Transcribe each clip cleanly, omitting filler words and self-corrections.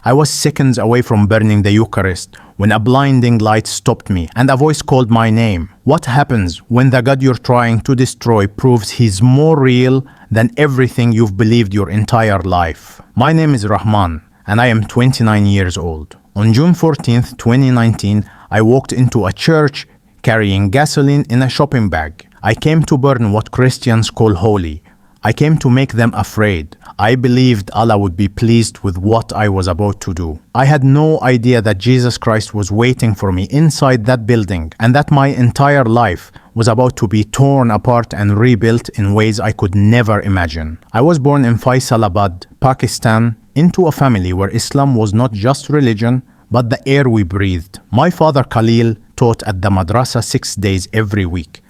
I was seconds away from burning the Eucharist when a blinding light stopped me and a voice called my name. What happens when the God you're trying to destroy proves he's more real than everything you've believed your entire life? My name is Rahman and I am 29 years old. On June 14th, 2019, I walked into a church carrying gasoline in a shopping bag. I came to burn what Christians call holy. I came to make them afraid. I believed Allah would be pleased with what I was about to do. I had no idea that Jesus Christ was waiting for me inside that building and that my entire life was about to be torn apart and rebuilt in ways I could never imagine. I was born in Faisalabad, Pakistan, into a family where Islam was not just religion, but the air we breathed. My father Khalil taught at the madrasa 6 days every week.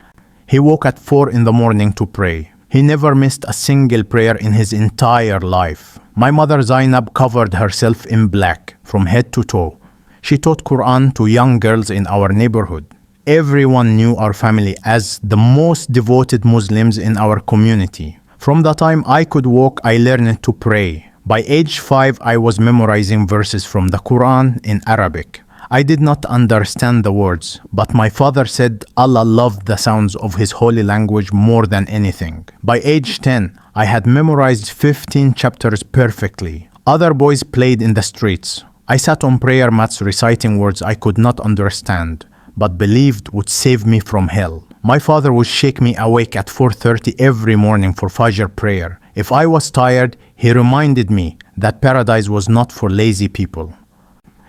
He woke at 4 in the morning to pray. He never missed a single prayer in his entire life. My mother Zainab covered herself in black from head to toe. She taught Quran to young girls in our neighborhood. Everyone knew our family as the most devoted Muslims in our community. From the time I could walk, I learned to pray. By age 5, I was memorizing verses from the Quran in Arabic. I did not understand the words, but my father said Allah loved the sounds of his holy language more than anything. By age 10, I had memorized 15 chapters perfectly. Other boys played in the streets. I sat on prayer mats reciting words I could not understand, but believed would save me from hell. My father would shake me awake at 4:30 every morning for Fajr prayer. If I was tired, he reminded me that paradise was not for lazy people.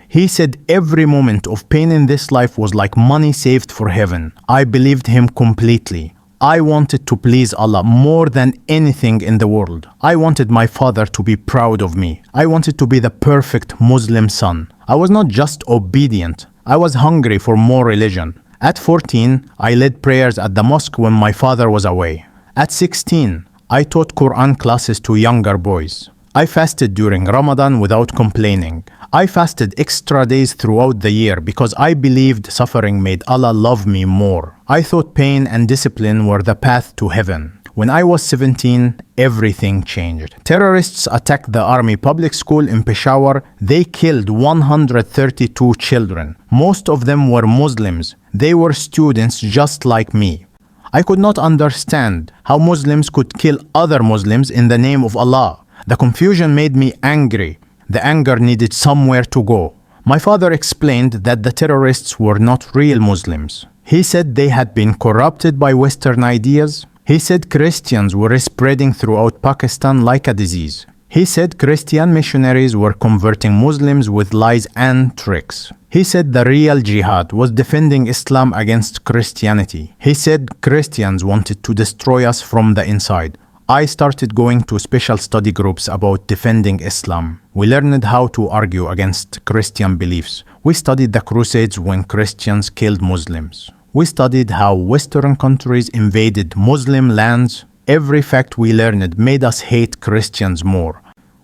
He said every moment of pain in this life was like money saved for heaven. I believed him completely. I wanted to please Allah more than anything in the world. I wanted my father to be proud of me. I wanted to be the perfect Muslim son. I was not just obedient. I was hungry for more religion. At 14, I led prayers at the mosque when my father was away. At 16, I taught Quran classes to younger boys. I fasted during Ramadan without complaining. I fasted extra days throughout the year because I believed suffering made Allah love me more. I thought pain and discipline were the path to heaven. When I was 17, everything changed. Terrorists attacked the army public school in Peshawar. They killed 132 children. Most of them were Muslims. They were students just like me. I could not understand how Muslims could kill other Muslims in the name of Allah. The confusion made me angry. The anger needed somewhere to go. My father explained that the terrorists were not real Muslims. He said they had been corrupted by Western ideas. He said Christians were spreading throughout Pakistan like a disease. He said Christian missionaries were converting Muslims with lies and tricks. He said the real jihad was defending Islam against Christianity. He said Christians wanted to destroy us from the inside. I started going to special study groups about defending Islam. We learned how to argue against Christian beliefs. We studied the Crusades when Christians killed Muslims. We studied how Western countries invaded Muslim lands. Every fact we learned made us hate Christians more.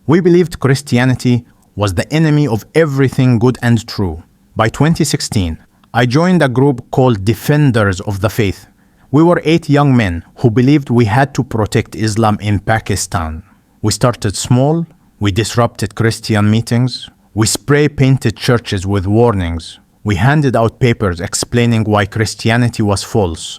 We believed Christianity was the enemy of everything good and true. By 2016, I joined a group called Defenders of the Faith. We were 8 young men who believed we had to protect Islam in Pakistan. We started small. We disrupted Christian meetings. We spray-painted churches with warnings. We handed out papers explaining why Christianity was false.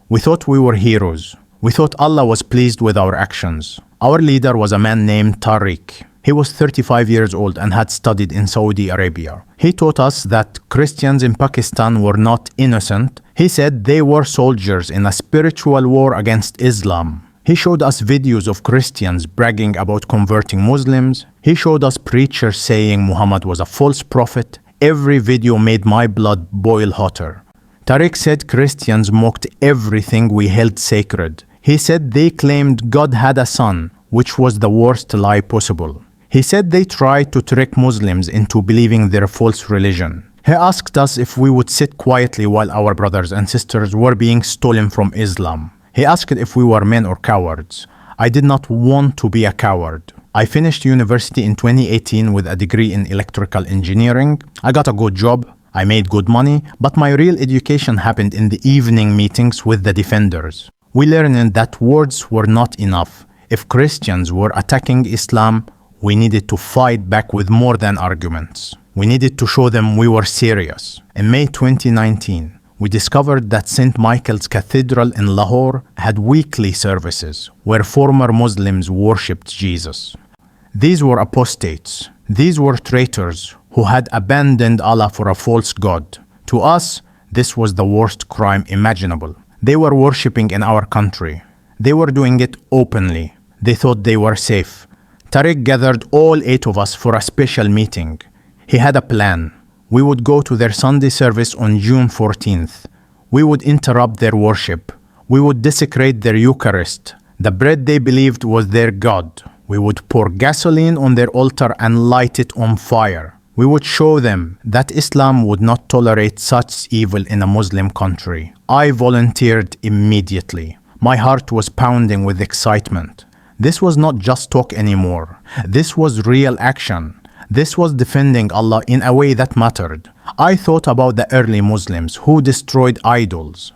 We thought we were heroes. We thought Allah was pleased with our actions. Our leader was a man named Tariq. He was 35 years old and had studied in Saudi Arabia. He taught us that Christians in Pakistan were not innocent. He said they were soldiers in a spiritual war against Islam. He showed us videos of Christians bragging about converting Muslims. He showed us preachers saying Muhammad was a false prophet. Every video made my blood boil hotter. Tariq said Christians mocked everything we held sacred. He said they claimed God had a son, which was the worst lie possible. He said they tried to trick Muslims into believing their false religion. He asked us if we would sit quietly while our brothers and sisters were being stolen from Islam. He asked if we were men or cowards. I did not want to be a coward. I finished university in 2018 with a degree in electrical engineering. I got a good job. I made good money, but my real education happened in the evening meetings with the defenders. We learned that words were not enough. If Christians were attacking Islam, We needed to fight back with more than arguments. We needed to show them we were serious. In May 2019, we discovered that St. Michael's Cathedral in Lahore had weekly services where former Muslims worshipped Jesus. These were apostates. These were traitors who had abandoned Allah for a false god. To us, this was the worst crime imaginable. They were worshipping in our country. They were doing it openly. They thought they were safe. Tariq gathered all 8 of us for a special meeting. He had a plan. We would go to their Sunday service on June 14th. We would interrupt their worship. We would desecrate their Eucharist. The bread they believed was their God. We would pour gasoline on their altar and light it on fire. We would show them that Islam would not tolerate such evil in a Muslim country. I volunteered immediately. My heart was pounding with excitement. This was not just talk anymore. This was real action. This was defending Allah in a way that mattered. I thought about the early Muslims who destroyed idols.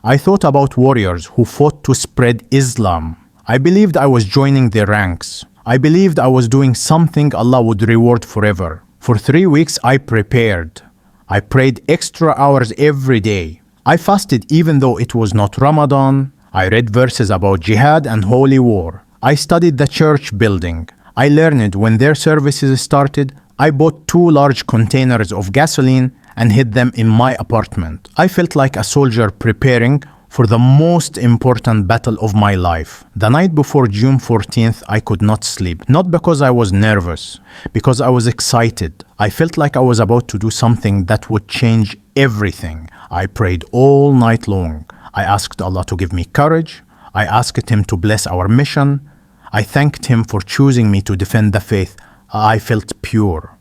I thought about warriors who fought to spread Islam. I believed I was joining their ranks. I believed I was doing something Allah would reward forever. For 3 weeks I prepared. I prayed extra hours every day. I fasted even though it was not Ramadan. I read verses about jihad and holy war. I studied the church building. I learned when their services started. I bought 2 large containers of gasoline and hid them in my apartment. I felt like a soldier preparing for the most important battle of my life. The night before June 14th, I could not sleep. Not because I was nervous, because I was excited. I felt like I was about to do something that would change everything. I prayed all night long. I asked Allah to give me courage. I asked Him to bless our mission. I thanked Him for choosing me to defend the faith. I felt pure.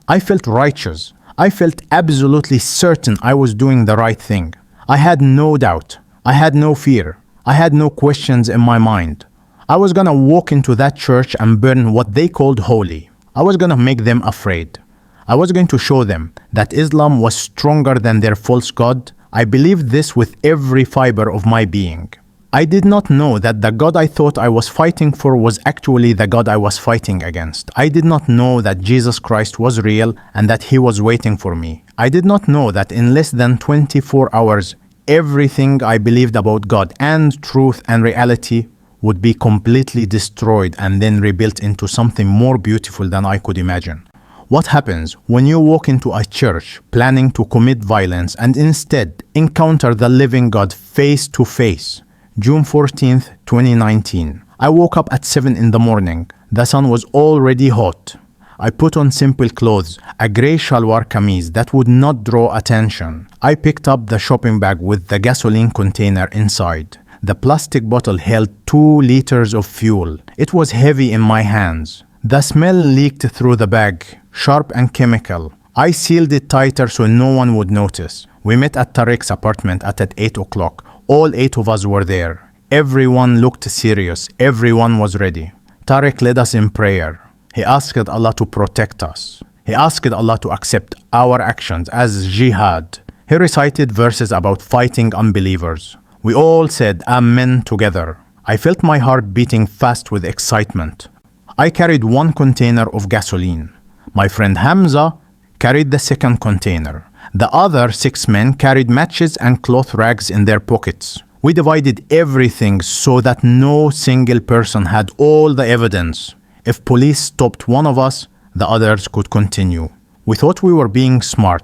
I felt righteous. I felt absolutely certain I was doing the right thing. I had no doubt. I had no fear. I had no questions in my mind. I was gonna walk into that church and burn what they called holy. I was gonna make them afraid. I was going to show them that Islam was stronger than their false god. I believed this with every fiber of my being. I did not know that the God I thought I was fighting for was actually the God I was fighting against. I did not know that Jesus Christ was real and that He was waiting for me. I did not know that in less than 24 hours, everything I believed about God and truth and reality would be completely destroyed and then rebuilt into something more beautiful than I could imagine. What happens when you walk into a church planning to commit violence and instead encounter the living God face to face? June 14th, 2019. I woke up at 7 in the morning. The sun was already hot. I put on simple clothes, a grey shalwar kameez that would not draw attention. I picked up the shopping bag with the gasoline container inside. The plastic bottle held 2 liters of fuel. It was heavy in my hands. The smell leaked through the bag, sharp and chemical. I sealed it tighter so no one would notice. We met at Tariq's apartment at 8 o'clock. All 8 of us were there. Everyone looked serious. Everyone was ready. Tariq led us in prayer. He asked Allah to protect us. He asked Allah to accept our actions as jihad. He recited verses about fighting unbelievers. We all said Amen together. I felt my heart beating fast with excitement. I carried 1 container of gasoline. My friend Hamza carried the 2nd container. The other 6 men carried matches and cloth rags in their pockets. We divided everything so that no single person had all the evidence. If police stopped one of us, the others could continue. We thought we were being smart.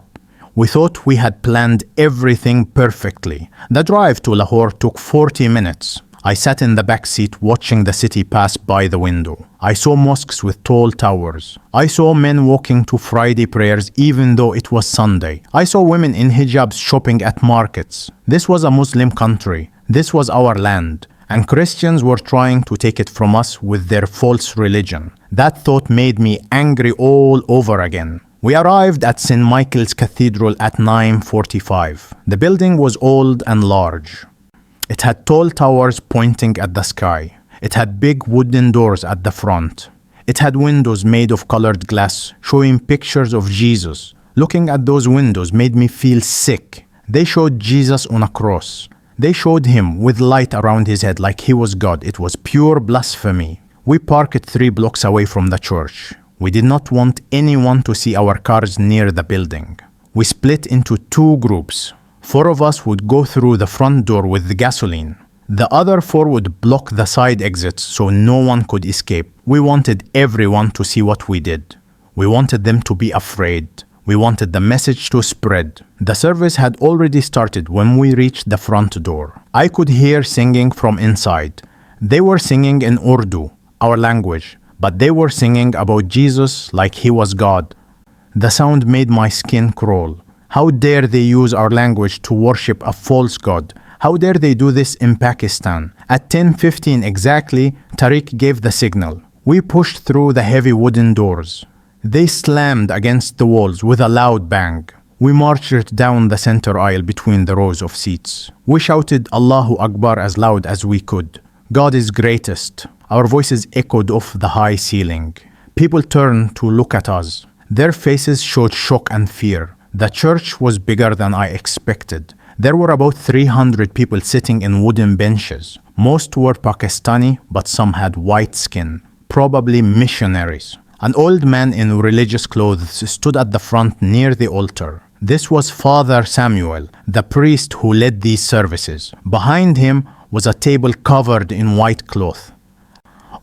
We thought we had planned everything perfectly. The drive to Lahore took 40 minutes. I sat in the back seat watching the city pass by the window. I saw mosques with tall towers. I saw men walking to Friday prayers even though it was Sunday. I saw women in hijabs shopping at markets. This was a Muslim country. This was our land. And Christians were trying to take it from us with their false religion. That thought made me angry all over again. We arrived at St. Michael's Cathedral at 9:45. The building was old and large. It had tall towers pointing at the sky. It had big wooden doors at the front. It had windows made of colored glass showing pictures of Jesus. Looking at those windows made me feel sick. They showed Jesus on a cross. They showed Him with light around His head like He was God. It was pure blasphemy. We parked 3 blocks away from the church. We did not want anyone to see our cars near the building. We split into 2 groups. 4 of us would go through the front door with the gasoline. The other 4 would block the side exits so no one could escape. We wanted everyone to see what we did. We wanted them to be afraid. We wanted the message to spread. The service had already started when we reached the front door. I could hear singing from inside. They were singing in Urdu, our language, but they were singing about Jesus like he was God. The sound made my skin crawl. How dare they use our language to worship a false god? How dare they do this in Pakistan? At 10:15 exactly, Tariq gave the signal. We pushed through the heavy wooden doors. They slammed against the walls with a loud bang. We marched down the center aisle between the rows of seats. We shouted Allahu Akbar as loud as we could. God is greatest. Our voices echoed off the high ceiling. People turned to look at us. Their faces showed shock and fear. The church was bigger than I expected. There were about 300 people sitting in wooden benches. Most were Pakistani, but some had white skin, probably missionaries. An old man in religious clothes stood at the front near the altar. This was Father Samuel, the priest who led these services. Behind him was a table covered in white cloth.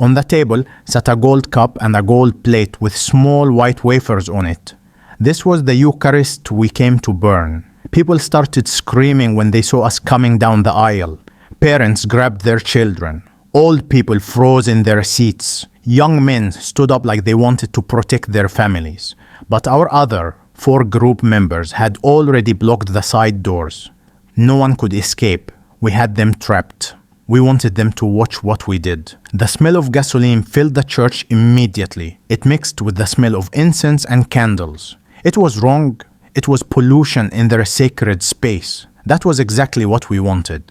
On the table sat a gold cup and a gold plate with small white wafers on it. This was the Eucharist we came to burn. People started screaming when they saw us coming down the aisle. Parents grabbed their children. Old people froze in their seats. Young men stood up like they wanted to protect their families. But our other 4 group members had already blocked the side doors. No one could escape. We had them trapped. We wanted them to watch what we did. The smell of gasoline filled the church immediately. It mixed with the smell of incense and candles. It was wrong. It was pollution in their sacred space. That was exactly what we wanted.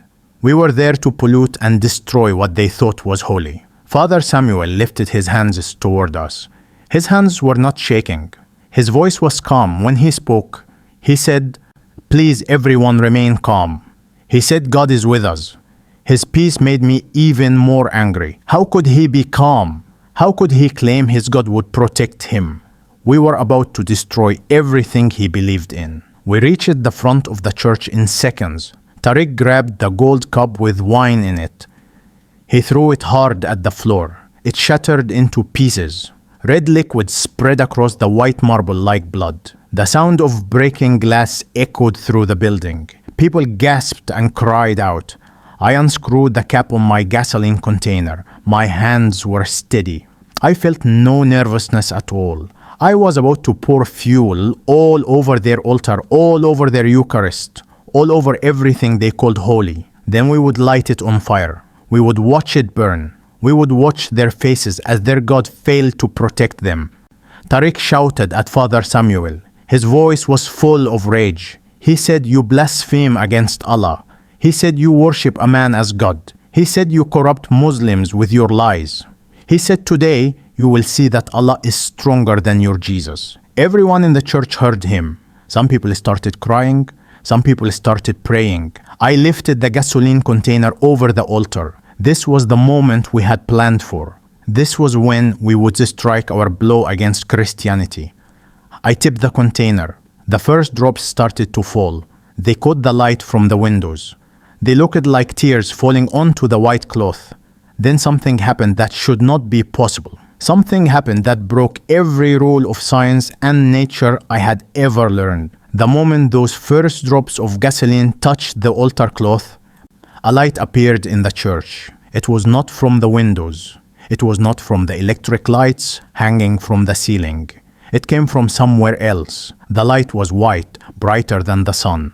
We were there to pollute and destroy what they thought was holy. Father Samuel lifted his hands toward us. His hands were not shaking. His voice was calm when he spoke. He said, "Please everyone remain calm." He said, "God is with us." His peace made me even more angry. How could he be calm? How could he claim his God would protect him? We were about to destroy everything he believed in. We reached the front of the church in seconds. Tariq grabbed the gold cup with wine in it. He threw it hard at the floor. It shattered into pieces. Red liquid spread across the white marble like blood. The sound of breaking glass echoed through the building. People gasped and cried out. I unscrewed the cap on my gasoline container. My hands were steady. I felt no nervousness at all. I was about to pour fuel all over their altar, all over their Eucharist, all over everything they called holy. Then we would light it on fire. We would watch it burn. We would watch their faces as their God failed to protect them. Tariq shouted at Father Samuel. His voice was full of rage. He said, "You blaspheme against Allah." He said, "You worship a man as God." He said, "You corrupt Muslims with your lies." He said, "Today, you will see that Allah is stronger than your Jesus." Everyone in the church heard him. Some people started crying. Some people started praying. I lifted the gasoline container over the altar. This was the moment we had planned for. This was when we would strike our blow against Christianity. I tipped the container. The first drops started to fall. They caught the light from the windows. They looked like tears falling onto the white cloth. Then something happened that should not be possible. Something happened that broke every rule of science and nature I had ever learned. The moment those first drops of gasoline touched the altar cloth, a light appeared in the church. It was not from the windows. It was not from the electric lights hanging from the ceiling. It came from somewhere else. The light was white, brighter than the sun.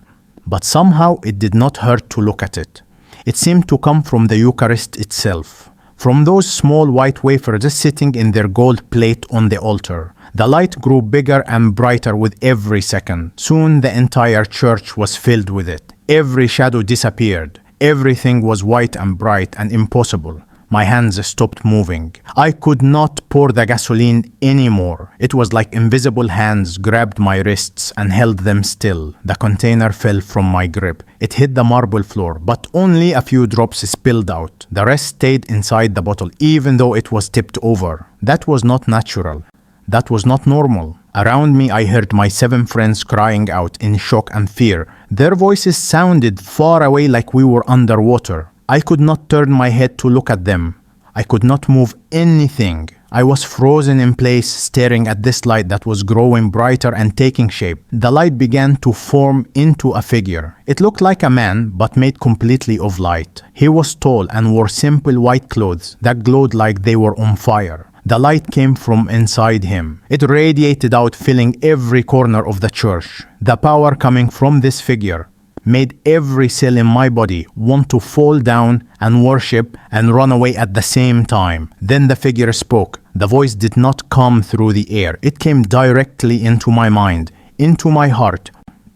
But somehow it did not hurt to look at it. It seemed to come from the Eucharist itself. From those small white wafers sitting in their gold plate on the altar. The light grew bigger and brighter with every second. Soon the entire church was filled with it. Every shadow disappeared. Everything was white and bright and impossible. My hands stopped moving. I could not pour the gasoline anymore. It was like invisible hands grabbed my wrists and held them still. The container fell from my grip. It hit the marble floor, but only a few drops spilled out. The rest stayed inside the bottle, even though it was tipped over. That was not natural. That was not normal. Around me, I heard my 7 friends crying out in shock and fear. Their voices sounded far away, like we were underwater. I could not turn my head to look at them. I could not move anything. I was frozen in place, staring at this light that was growing brighter and taking shape. The light began to form into a figure. It looked like a man, but made completely of light. He was tall and wore simple white clothes that glowed like they were on fire. The light came from inside him. It radiated out, filling every corner of the church. The power coming from this figure made every cell in my body want to fall down and worship and run away at the same time. Then the figure spoke. The voice did not come through the air. It came directly into my mind, into my heart,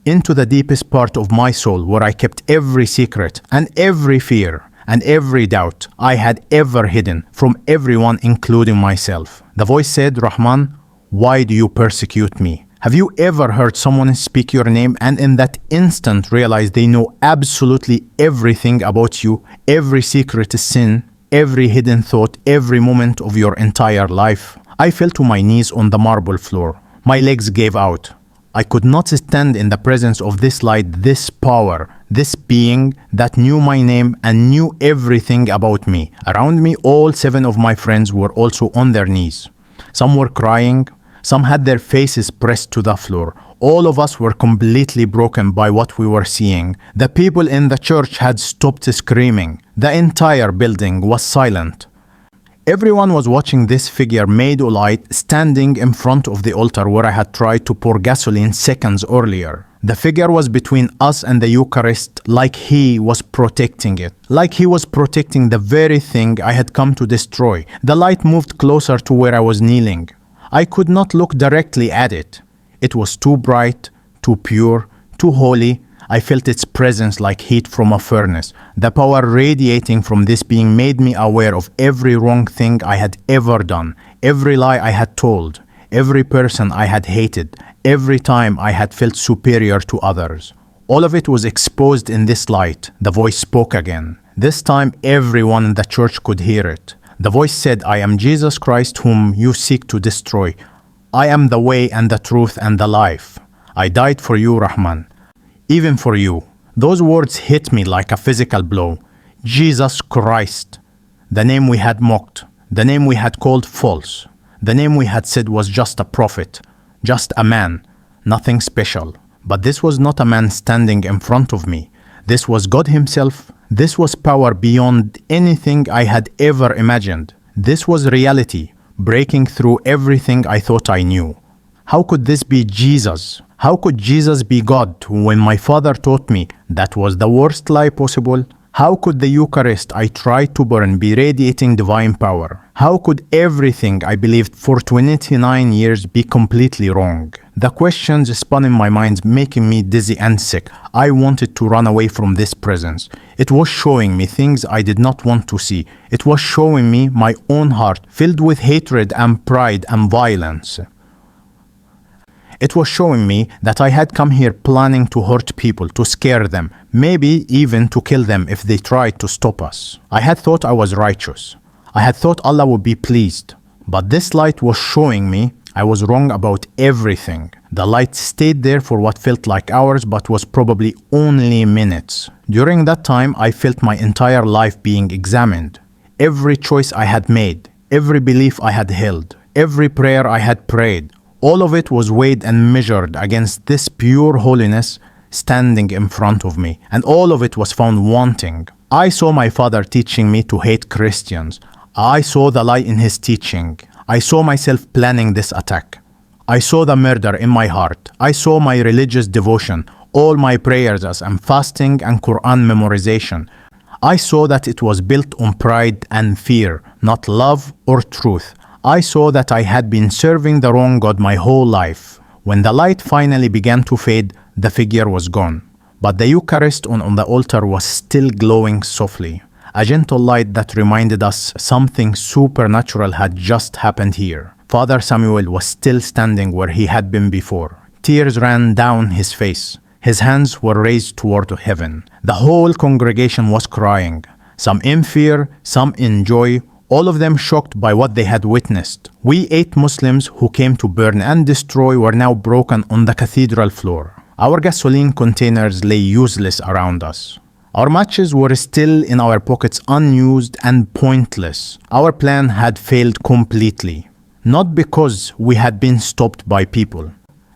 into the deepest part of my soul, where I kept every secret and every fear and every doubt I had ever hidden from everyone, including myself. The voice said, "Rahman, why do you persecute me? Have you ever heard someone speak your name and in that instant realize they know absolutely everything about you, every secret sin, every hidden thought, every moment of your entire life?" I fell to my knees on the marble floor. My legs gave out. I could not stand in the presence of this light, this power, this being that knew my name and knew everything about me. Around me, all 7 of my friends were also on their knees. Some were crying. Some had their faces pressed to the floor. All of us were completely broken by what we were seeing. The people in the church had stopped screaming. The entire building was silent. Everyone was watching this figure made of light standing in front of the altar where I had tried to pour gasoline seconds earlier. The figure was between us and the Eucharist, like he was protecting it, like he was protecting the very thing I had come to destroy. The light moved closer to where I was kneeling. I could not look directly at it. It was too bright, too pure, too holy. I felt its presence like heat from a furnace. The power radiating from this being made me aware of every wrong thing I had ever done, every lie I had told, every person I had hated, every time I had felt superior to others. All of it was exposed in this light. The voice spoke again. This time everyone in the church could hear it. The voice said, "I am Jesus Christ whom you seek to destroy. I am the way and the truth and the life. I died for you, Rahman. Even for you." Those words hit me like a physical blow. Jesus Christ. The name we had mocked. The name we had called false. The name we had said was just a prophet. Just a man. Nothing special. But this was not a man standing in front of me. This was God himself. This was power beyond anything I had ever imagined. This was reality, breaking through everything I thought I knew. How could this be Jesus? How could Jesus be God when my father taught me that was the worst lie possible? How could the Eucharist I tried to burn be radiating divine power? How could everything I believed for 29 years be completely wrong? The questions spun in my mind, making me dizzy and sick. I wanted to run away from this presence. It was showing me things I did not want to see. It was showing me my own heart filled with hatred and pride and violence. It was showing me that I had come here planning to hurt people, to scare them, maybe even to kill them if they tried to stop us. I had thought I was righteous. I had thought Allah would be pleased. But this light was showing me I was wrong about everything. The light stayed there for what felt like hours, but was probably only minutes. During that time, I felt my entire life being examined. Every choice I had made, every belief I had held, every prayer I had prayed, all of it was weighed and measured against this pure holiness standing in front of me, and all of it was found wanting. I saw my father teaching me to hate Christians. I saw the lie in his teaching. I saw myself planning this attack. I saw the murder in my heart. I saw my religious devotion, all my prayers and fasting and Quran memorization. I saw that it was built on pride and fear, not love or truth. I saw that I had been serving the wrong God my whole life. When the light finally began to fade, the figure was gone. But the Eucharist on the altar was still glowing softly. a gentle light that reminded us something supernatural had just happened here. Father Samuel was still standing where he had been before. Tears ran down his face. His hands were raised toward heaven. The whole congregation was crying, some in fear, some in joy, all of them shocked by what they had witnessed. We 8 Muslims who came to burn and destroy were now broken on the cathedral floor. Our gasoline containers lay useless around us. Our matches were still in our pockets, unused and pointless. Our plan had failed completely. Not because we had been stopped by people,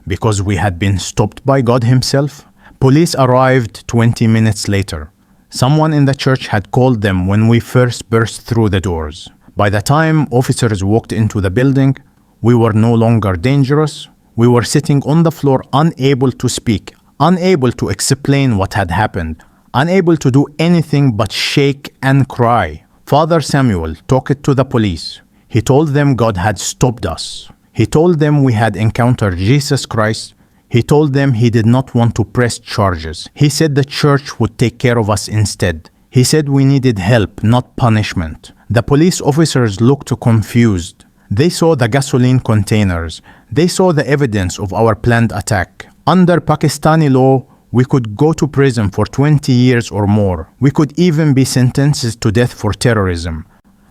because we had been stopped by God Himself. Police arrived 20 minutes later. Someone in the church had called them when we first burst through the doors. By the time officers walked into the building, we were no longer dangerous. We were sitting on the floor, unable to speak, unable to explain what had happened, unable to do anything but shake and cry. Father Samuel talked to the police. He told them God had stopped us. He told them we had encountered Jesus Christ. He told them he did not want to press charges. He said the church would take care of us instead. He said we needed help, not punishment. The police officers looked confused. They saw the gasoline containers. They saw the evidence of our planned attack. Under Pakistani law, we could go to prison for 20 years or more. We could even be sentenced to death for terrorism.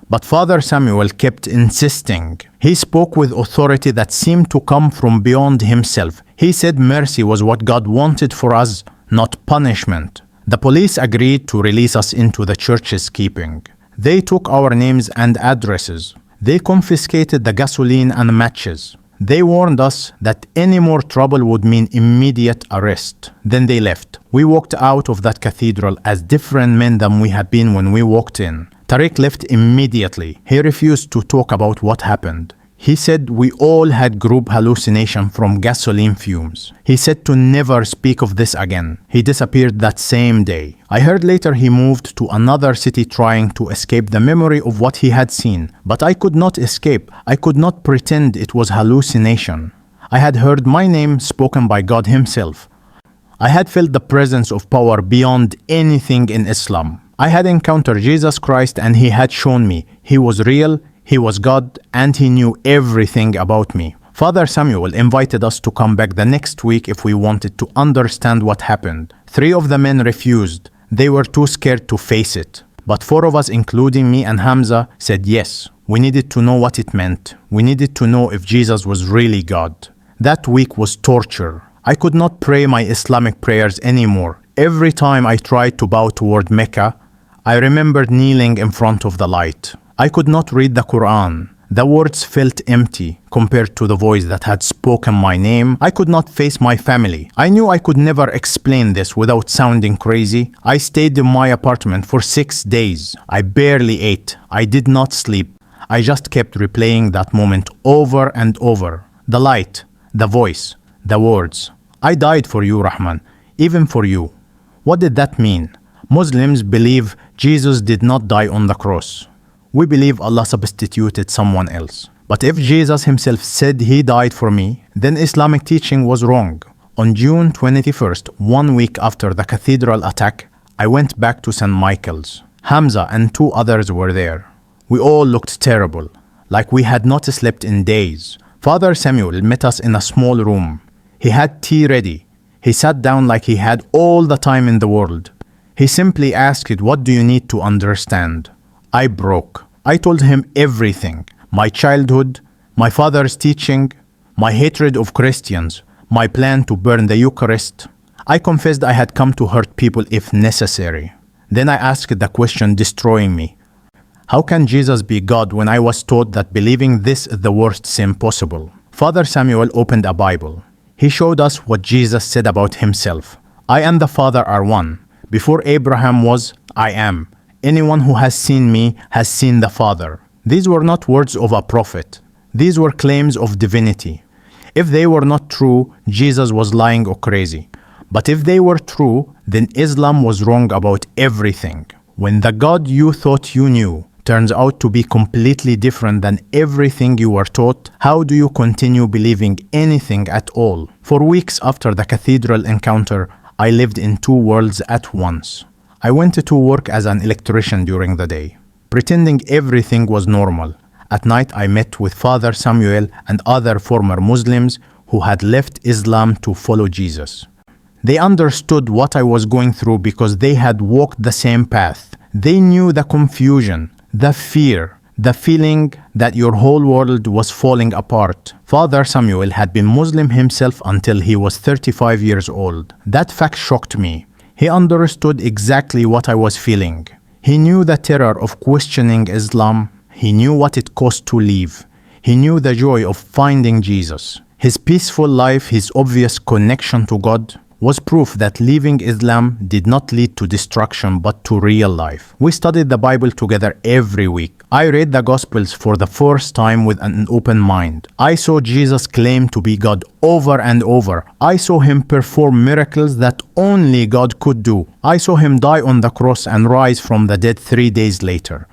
But Father Samuel kept insisting. He spoke with authority that seemed to come from beyond himself. He said mercy was what God wanted for us, not punishment. The police agreed to release us into the church's keeping. They took our names and addresses. They confiscated the gasoline and matches. They warned us that any more trouble would mean immediate arrest. Then they left. We walked out of that cathedral as different men than we had been when we walked in. Tariq left immediately. He refused to talk about what happened. He said we all had group hallucination from gasoline fumes. He said to never speak of this again. He disappeared that same day. I heard later he moved to another city trying to escape the memory of what he had seen. But I could not escape. I could not pretend it was hallucination. I had heard my name spoken by God Himself. I had felt the presence of power beyond anything in Islam. I had encountered Jesus Christ and He had shown me He was real, He was God, and He knew everything about me. Father Samuel invited us to come back the next week if we wanted to understand what happened. 3 of the men refused. They were too scared to face it. But 4 of us, including me and Hamza, said yes. We needed to know what it meant. We needed to know if Jesus was really God. That week was torture. I could not pray my Islamic prayers anymore. Every time I tried to bow toward Mecca, I remembered kneeling in front of the light. I could not read the Quran. The words felt empty compared to the voice that had spoken my name. I could not face my family. I knew I could never explain this without sounding crazy. I stayed in my apartment for 6 days. I barely ate. I did not sleep. I just kept replaying that moment over and over. The light, the voice, the words. I died for you, Rahman, even for you. What did that mean? Muslims believe Jesus did not die on the cross. We believe Allah substituted someone else. But if Jesus Himself said He died for me, then Islamic teaching was wrong. On June 21st, 1 week after the cathedral attack, I went back to St. Michael's. Hamza and 2 others were there. We all looked terrible, like we had not slept in days. Father Samuel met us in a small room. He had tea ready. He sat down like he had all the time in the world. He simply asked, "What do you need to understand?" I broke. I told him everything. My childhood, my father's teaching, my hatred of Christians, my plan to burn the Eucharist. I confessed I had come to hurt people if necessary. Then I asked the question destroying me. How can Jesus be God when I was taught that believing this is the worst sin possible? Father Samuel opened a Bible. He showed us what Jesus said about Himself. I and the Father are one. Before Abraham was, I am. Anyone who has seen me has seen the Father. These were not words of a prophet. These were claims of divinity. If they were not true, Jesus was lying or crazy. But if they were true, then Islam was wrong about everything. When the God you thought you knew turns out to be completely different than everything you were taught, how do you continue believing anything at all? For weeks after the cathedral encounter, I lived in 2 worlds at once. I went to work as an electrician during the day, pretending everything was normal. At night, I met with Father Samuel and other former Muslims who had left Islam to follow Jesus. They understood what I was going through because they had walked the same path. They knew the confusion, the fear, the feeling that your whole world was falling apart. Father Samuel had been Muslim himself until he was 35 years old. That fact shocked me. He understood exactly what I was feeling. He knew the terror of questioning Islam. He knew what it cost to leave. He knew the joy of finding Jesus. His peaceful life, his obvious connection to God, was proof that leaving Islam did not lead to destruction but to real life. We studied the Bible together every week. I read the Gospels for the first time with an open mind. I saw Jesus claim to be God over and over. I saw him perform miracles that only God could do. I saw him die on the cross and rise from the dead 3 days later.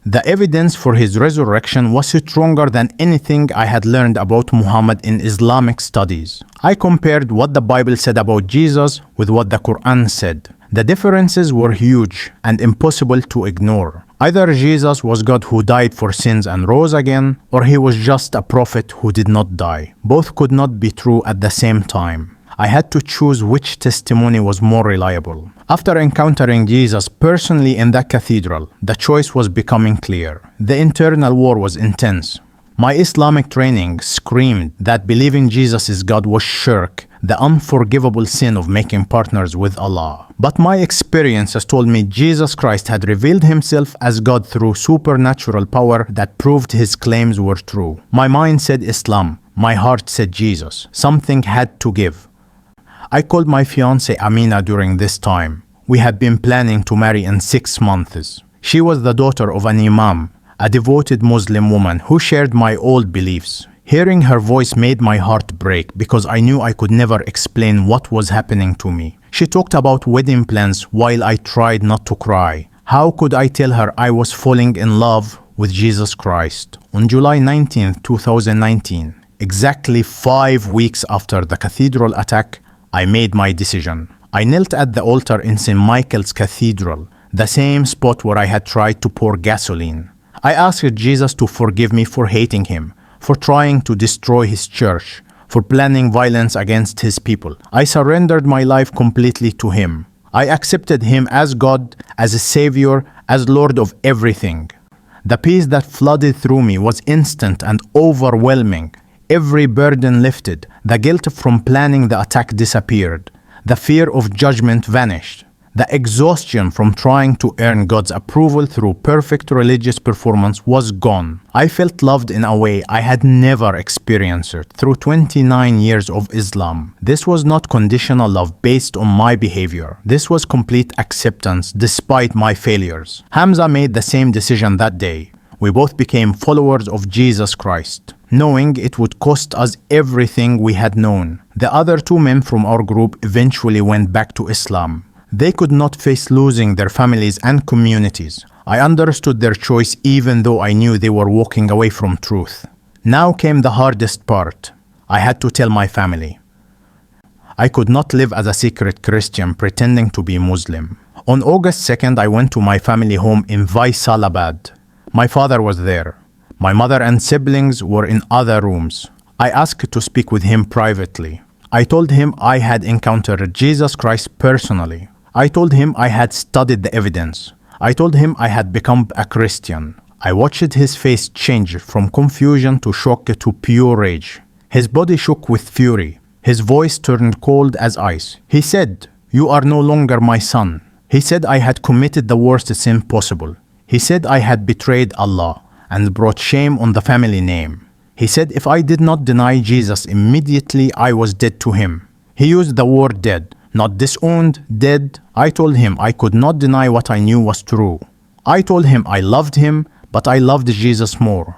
The evidence for his resurrection was stronger than anything I had learned about Muhammad in Islamic studies. I compared what the Bible said about Jesus with what the Quran said. The differences were huge and impossible to ignore. Either Jesus was God who died for sins and rose again, or he was just a prophet who did not die. Both could not be true at the same time. I had to choose which testimony was more reliable. After encountering Jesus personally in the cathedral, the choice was becoming clear. The internal war was intense. My Islamic training screamed that believing Jesus is God was shirk, the unforgivable sin of making partners with Allah. But my experiences told me Jesus Christ had revealed himself as God through supernatural power that proved his claims were true. My mind said Islam. My heart said Jesus. Something had to give. I called my fiancée Amina during this time. We had been planning to marry in 6 months. She was the daughter of an imam, a devoted Muslim woman who shared my old beliefs. Hearing her voice made my heart break because I knew I could never explain what was happening to me. She talked about wedding plans while I tried not to cry. How could I tell her I was falling in love with Jesus Christ? On July 19, 2019, exactly 5 weeks after the cathedral attack, I made my decision. I knelt at the altar in St. Michael's Cathedral, the same spot where I had tried to pour gasoline. I asked Jesus to forgive me for hating him, for trying to destroy his church, for planning violence against his people. I surrendered my life completely to him. I accepted him as God, as a Savior, as Lord of everything. The peace that flooded through me was instant and overwhelming. Every burden lifted, the guilt from planning the attack disappeared, the fear of judgment vanished, the exhaustion from trying to earn God's approval through perfect religious performance was gone. I felt loved in a way I had never experienced through 29 years of Islam. This was not conditional love based on my behavior. This was complete acceptance despite my failures. Hamza made the same decision that day. We both became followers of Jesus Christ, knowing it would cost us everything we had known. The other 2 men from our group eventually went back to Islam. They could not face losing their families and communities. I understood their choice even though I knew they were walking away from truth. Now came the hardest part. I had to tell my family. I could not live as a secret Christian pretending to be Muslim. On August 2nd, I went to my family home in Faisalabad. My father was there. My mother and siblings were in other rooms. I asked to speak with him privately. I told him I had encountered Jesus Christ personally. I told him I had studied the evidence. I told him I had become a Christian. I watched his face change from confusion to shock to pure rage. His body shook with fury. His voice turned cold as ice. He said, "You are no longer my son." He said I had committed the worst sin possible. He said I had betrayed Allah and brought shame on the family name. He said if I did not deny Jesus immediately, I was dead to him. He used the word dead, not disowned, dead. I told him I could not deny what I knew was true. I told him I loved him, but I loved Jesus more.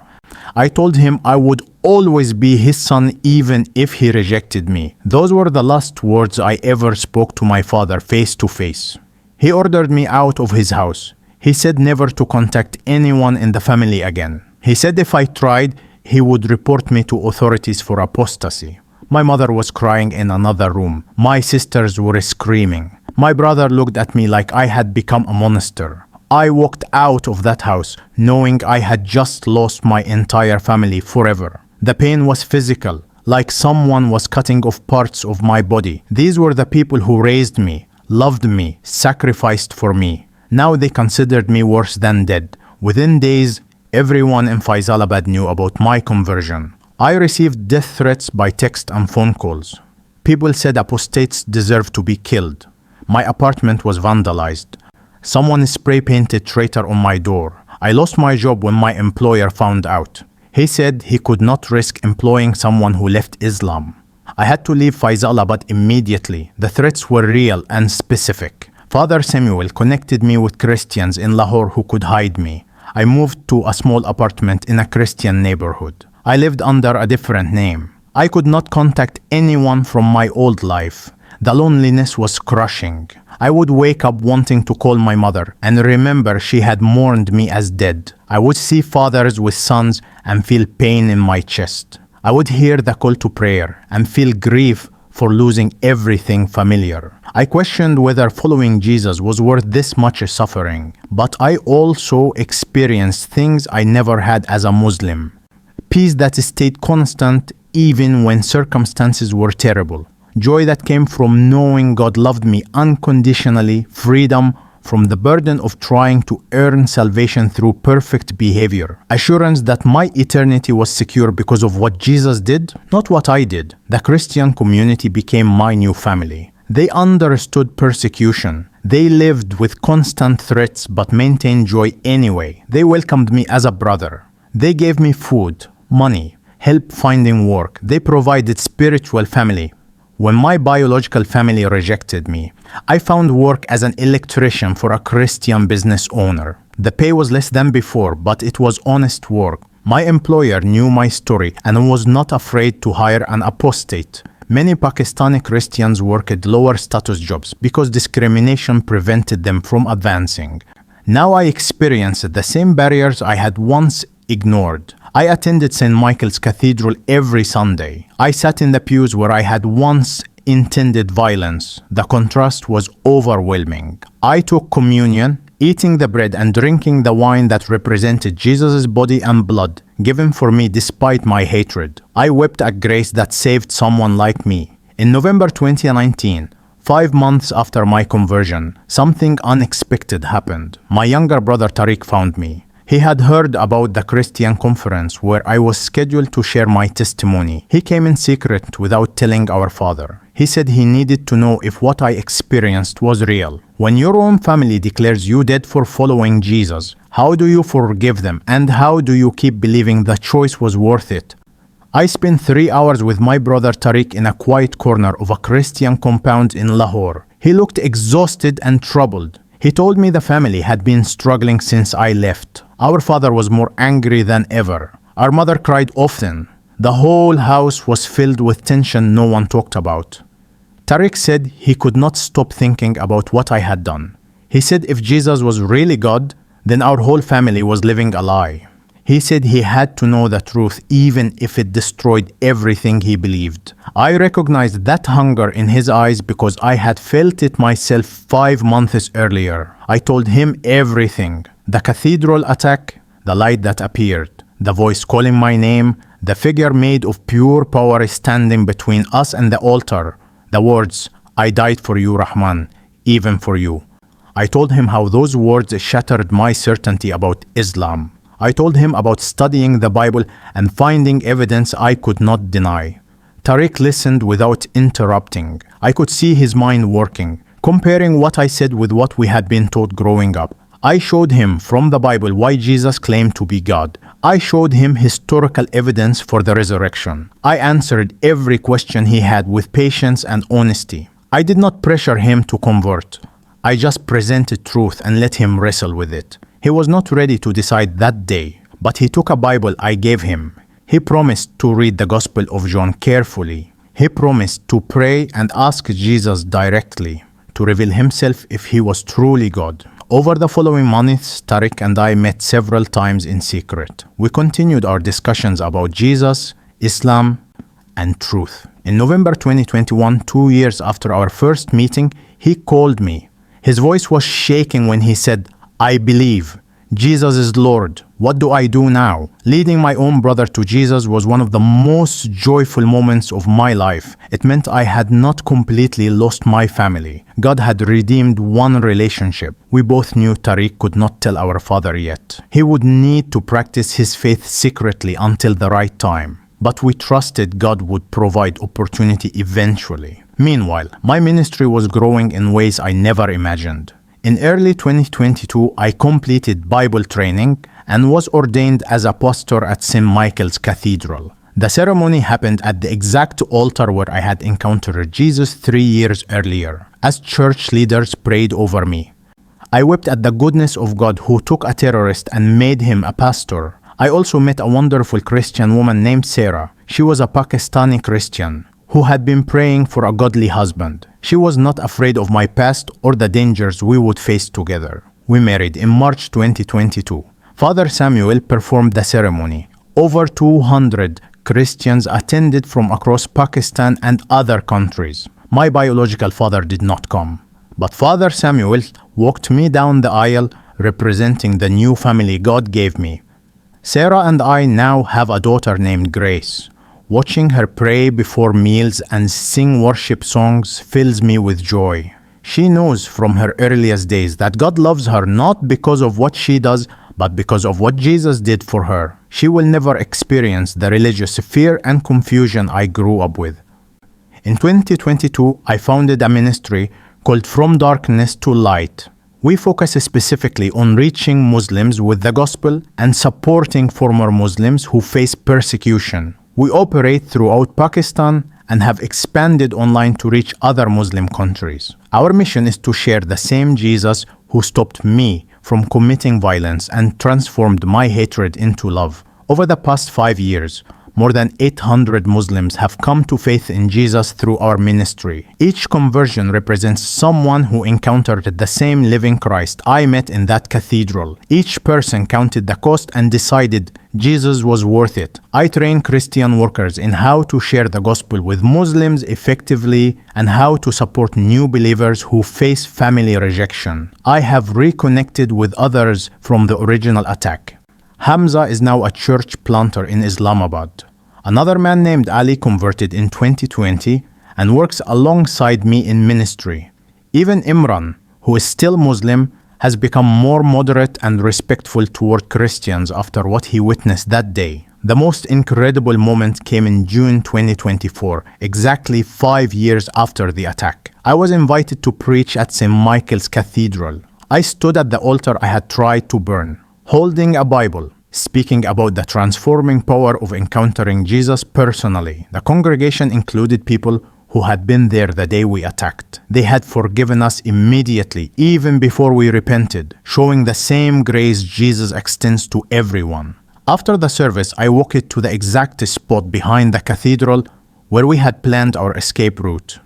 I told him I would always be his son even if he rejected me. Those were the last words I ever spoke to my father face to face. He ordered me out of his house. He said never to contact anyone in the family again. He said if I tried, he would report me to authorities for apostasy. My mother was crying in another room. My sisters were screaming. My brother looked at me like I had become a monster. I walked out of that house knowing I had just lost my entire family forever. The pain was physical, like someone was cutting off parts of my body. These were the people who raised me, loved me, sacrificed for me. Now they considered me worse than dead. Within days, everyone in Faisalabad knew about my conversion. I received death threats by text and phone calls. People said apostates deserve to be killed. My apartment was vandalized. Someone spray-painted traitor on my door. I lost my job when my employer found out. He said he could not risk employing someone who left Islam. I had to leave Faisalabad immediately. The threats were real and specific. Father Samuel connected me with Christians in Lahore who could hide me. I moved to a small apartment in a Christian neighborhood. I lived under a different name. I could not contact anyone from my old life. The loneliness was crushing. I would wake up wanting to call my mother and remember she had mourned me as dead. I would see fathers with sons and feel pain in my chest. I would hear the call to prayer and feel grief for losing everything familiar. I questioned whether following Jesus was worth this much suffering, but I also experienced things I never had as a Muslim. Peace that stayed constant even when circumstances were terrible. Joy that came from knowing God loved me unconditionally, freedom from the burden of trying to earn salvation through perfect behavior, assurance that my eternity was secure because of what Jesus did, not what I did. The Christian community became my new family. They understood persecution. They lived with constant threats but maintained joy anyway. They welcomed me as a brother. They gave me food, money, help finding work. They provided spiritual family. When my biological family rejected me, I found work as an electrician for a Christian business owner. The pay was less than before, but it was honest work. My employer knew my story and was not afraid to hire an apostate. Many Pakistani Christians worked lower status jobs because discrimination prevented them from advancing. Now I experienced the same barriers I had once ignored. I attended St. Michael's Cathedral every Sunday. I sat in the pews where I had once intended violence. The contrast was overwhelming. I took communion, eating the bread and drinking the wine that represented Jesus' body and blood, given for me despite my hatred. I wept at grace that saved someone like me. In November 2019, 5 months after my conversion, something unexpected happened. My younger brother Tariq found me. He had heard about the Christian conference where I was scheduled to share my testimony. He came in secret without telling our father. He said he needed to know if what I experienced was real. When your own family declares you dead for following Jesus, how do you forgive them and how do you keep believing the choice was worth it? I spent 3 hours with my brother Tariq in a quiet corner of a Christian compound in Lahore. He looked exhausted and troubled. He told me the family had been struggling since I left. Our father was more angry than ever. Our mother cried often. The whole house was filled with tension no one talked about. Tariq said he could not stop thinking about what I had done. He said if Jesus was really God, then our whole family was living a lie. He said he had to know the truth even if it destroyed everything he believed. I recognized that hunger in his eyes because I had felt it myself 5 months earlier. I told him everything. The cathedral attack, the light that appeared, the voice calling my name, the figure made of pure power standing between us and the altar, the words, "I died for you, Rahman, even for you." I told him how those words shattered my certainty about Islam. I told him about studying the Bible and finding evidence I could not deny. Tariq listened without interrupting. I could see his mind working, comparing what I said with what we had been taught growing up. I showed him from the Bible why Jesus claimed to be God. I showed him historical evidence for the resurrection. I answered every question he had with patience and honesty. I did not pressure him to convert. I just presented truth and let him wrestle with it. He was not ready to decide that day, but he took a Bible I gave him. He promised to read the Gospel of John carefully. He promised to pray and ask Jesus directly to reveal himself if he was truly God. Over the following months, Tariq and I met several times in secret. We continued our discussions about Jesus, Islam, and truth. In November 2021, 2 years after our first meeting, he called me. His voice was shaking when he said, "I believe. Jesus is Lord. What do I do now?" Leading my own brother to Jesus was one of the most joyful moments of my life. It meant I had not completely lost my family. God had redeemed one relationship. We both knew Tariq could not tell our father yet. He would need to practice his faith secretly until the right time. But we trusted God would provide opportunity eventually. Meanwhile, my ministry was growing in ways I never imagined. In early 2022, I completed Bible training and was ordained as a pastor at St. Michael's Cathedral. The ceremony happened at the exact altar where I had encountered Jesus 3 years earlier, as church leaders prayed over me. I wept at the goodness of God who took a terrorist and made him a pastor. I also met a wonderful Christian woman named Sarah. She was a Pakistani Christian who had been praying for a godly husband. She was not afraid of my past or the dangers we would face together. We married in March 2022. Father Samuel performed the ceremony. Over 200 Christians attended from across Pakistan and other countries. My biological father did not come, but Father Samuel walked me down the aisle representing the new family God gave me. Sarah and I now have a daughter named Grace. Watching her pray before meals and sing worship songs fills me with joy. She knows from her earliest days that God loves her not because of what she does, but because of what Jesus did for her. She will never experience the religious fear and confusion I grew up with. In 2022, I founded a ministry called From Darkness to Light. We focus specifically on reaching Muslims with the gospel and supporting former Muslims who face persecution. We operate throughout Pakistan and have expanded online to reach other Muslim countries. Our mission is to share the same Jesus who stopped me from committing violence and transformed my hatred into love. Over the past 5 years, more than 800 Muslims have come to faith in Jesus through our ministry. Each conversion represents someone who encountered the same living Christ I met in that cathedral. Each person counted the cost and decided Jesus was worth it. I train Christian workers in how to share the gospel with Muslims effectively and how to support new believers who face family rejection. I have reconnected with others from the original attack. Hamza is now a church planter in Islamabad. Another man named Ali converted in 2020 and works alongside me in ministry. Even Imran, who is still Muslim, has become more moderate and respectful toward Christians after what he witnessed that day. The most incredible moment came in June 2024, exactly 5 years after the attack. I was invited to preach at St. Michael's Cathedral. I stood at the altar I had tried to burn, holding a Bible, speaking about the transforming power of encountering Jesus personally. The congregation included people who had been there the day we attacked. They had forgiven us immediately, even before we repented, showing the same grace Jesus extends to everyone. After the service, I walked to the exact spot behind the cathedral where we had planned our escape route.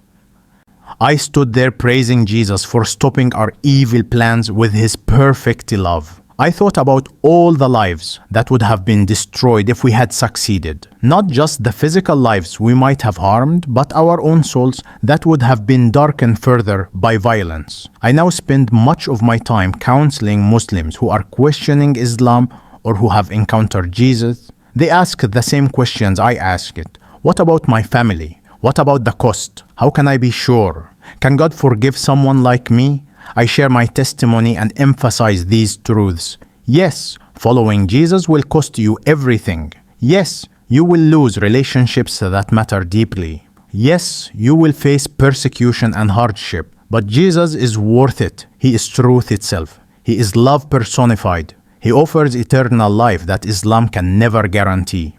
I stood there praising Jesus for stopping our evil plans with his perfect love. I thought about all the lives that would have been destroyed if we had succeeded. Not just the physical lives we might have harmed, but our own souls that would have been darkened further by violence. I now spend much of my time counseling Muslims who are questioning Islam or who have encountered Jesus. They ask the same questions I asked. What about my family? What about the cost? How can I be sure? Can God forgive someone like me? I share my testimony and emphasize these truths. Yes, following Jesus will cost you everything. Yes, you will lose relationships that matter deeply. Yes, you will face persecution and hardship, but Jesus is worth it. He is truth itself. He is love personified. He offers eternal life that Islam can never guarantee.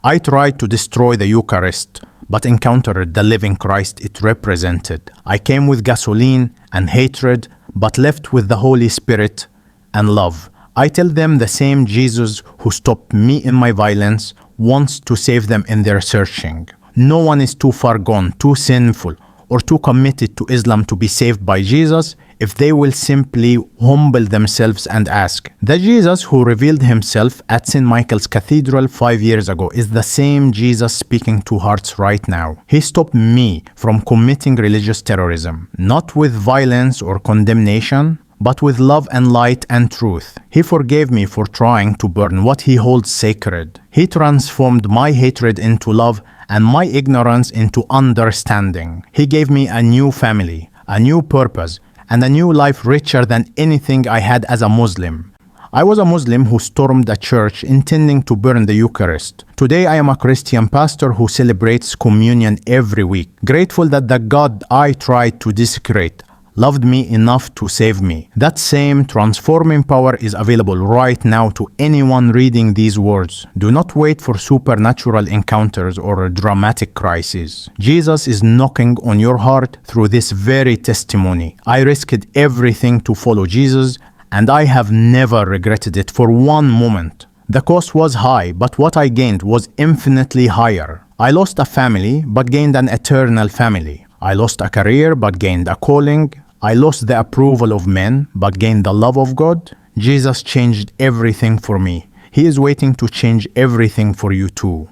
I tried to destroy the Eucharist, but encountered the living Christ it represented. I came with gasoline and hatred, but left with the Holy Spirit and love. I tell them the same Jesus who stopped me in my violence wants to save them in their searching. No one is too far gone, too sinful, or too committed to Islam to be saved by Jesus if they will simply humble themselves and ask. The Jesus who revealed himself at St. Michael's Cathedral 5 years ago is the same Jesus speaking to hearts right now. He stopped me from committing religious terrorism, not with violence or condemnation, but with love and light and truth. He forgave me for trying to burn what he holds sacred. He transformed my hatred into love and my ignorance into understanding. He gave me a new family, a new purpose, and a new life richer than anything I had as a Muslim. I was a Muslim who stormed the church intending to burn the Eucharist. Today I am a Christian pastor who celebrates communion every week, grateful that the God I tried to desecrate loved me enough to save me. That same transforming power is available right now to anyone reading these words. Do not wait for supernatural encounters or dramatic crises. Jesus is knocking on your heart through this very testimony. I risked everything to follow Jesus, and I have never regretted it for one moment. The cost was high, but what I gained was infinitely higher. I lost a family, but gained an eternal family. I lost a career, but gained a calling. I lost the approval of men, but gained the love of God. Jesus changed everything for me. He is waiting to change everything for you too.